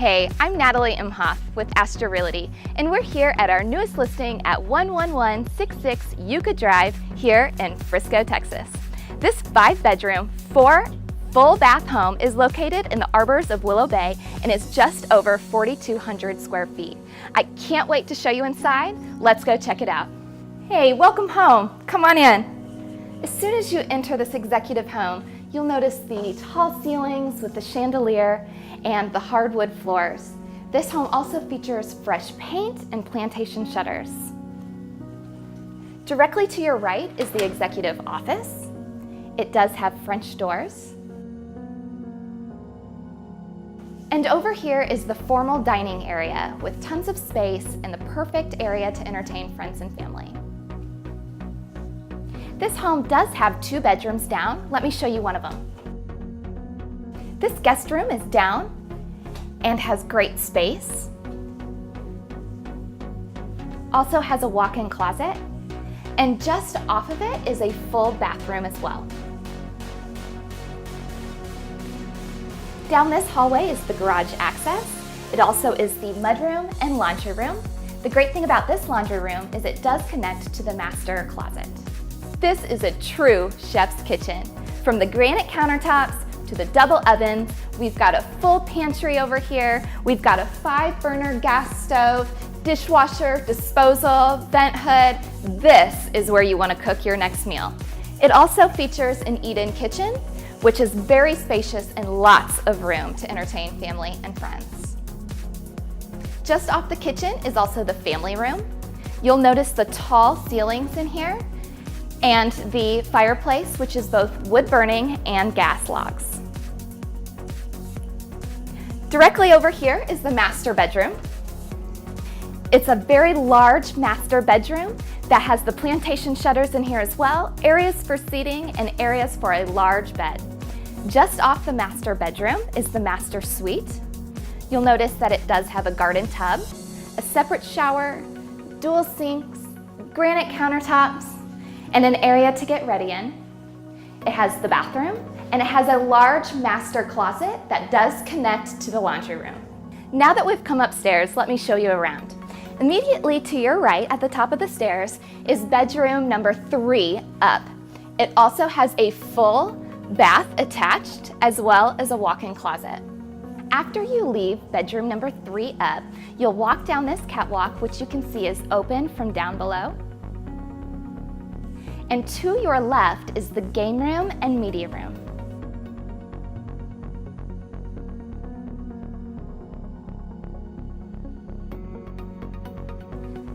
Hey, I'm Natalie Imhoff with Astra Realty, and we're here at our newest listing at 11166 Yucca Drive here in Frisco, Texas. This 5-bedroom, 4 full bath home is located in the arbors of Willow Bay and is just over 4,200 square feet. I can't wait to show you inside. Let's go check it out. Hey, welcome home. Come on in. As soon as you enter this executive home, you'll notice the tall ceilings with the chandelier and the hardwood floors. This home also features fresh paint and plantation shutters. Directly to your right is the executive office. It does have French doors. And over here is the formal dining area with tons of space and the perfect area to entertain friends and family. This home does have 2 bedrooms down. Let me show you one of them. This guest room is down and has great space. Also has a walk-in closet, and just off of it is a full bathroom as well. Down this hallway is the garage access. It also is the mudroom and laundry room. The great thing about this laundry room is it does connect to the master closet. This is a true chef's kitchen. From the granite countertops to the double ovens, we've got a full pantry over here. We've got a 5-burner gas stove, dishwasher, disposal, vent hood. This is where you want to cook your next meal. It also features an eat-in kitchen, which is very spacious and lots of room to entertain family and friends. Just off the kitchen is also the family room. You'll notice the tall ceilings in here and the fireplace, which is both wood burning and gas logs. Directly over here is the master bedroom. It's a very large master bedroom that has the plantation shutters in here as well, areas for seating and areas for a large bed. Just off the master bedroom is the master suite. You'll notice that it does have a garden tub, a separate shower, dual sinks, granite countertops, and an area to get ready in. It has the bathroom, and it has a large master closet that does connect to the laundry room. Now that we've come upstairs, let me show you around. Immediately to your right at the top of the stairs is bedroom number 3 up. It also has a full bath attached as well as a walk-in closet. After you leave bedroom number 3 up, you'll walk down this catwalk, which you can see is open from down below. And to your left is the game room and media room.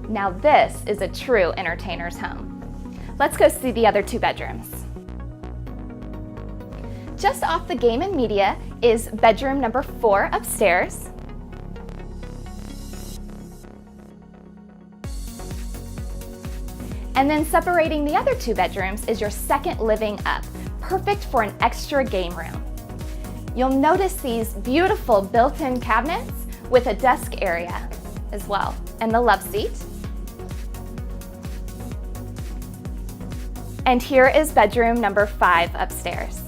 Now this is a true entertainer's home. Let's go see the other 2 bedrooms. Just off the game and media is bedroom number 4 upstairs. And then separating the other 2 bedrooms is your second living up, perfect for an extra game room. You'll notice these beautiful built-in cabinets with a desk area as well, and the love seat. And here is bedroom number 5 upstairs.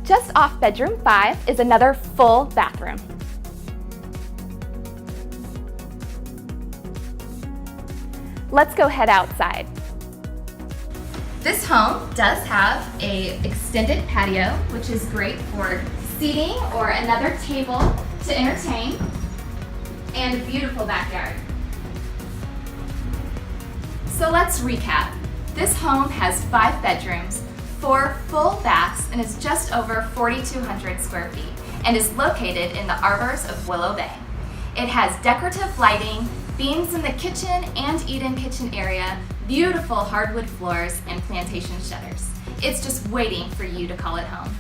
Just off bedroom 5 is another full bathroom. Let's go head outside. This home does have an extended patio, which is great for seating or another table to entertain, and a beautiful backyard. So let's recap. This home has 5 bedrooms, 4 full baths, and is just over 4,200 square feet and is located in the arbors of Willow Bay. It has decorative lighting, beams in the kitchen and eat-in kitchen area, beautiful hardwood floors, and plantation shutters. It's just waiting for you to call it home.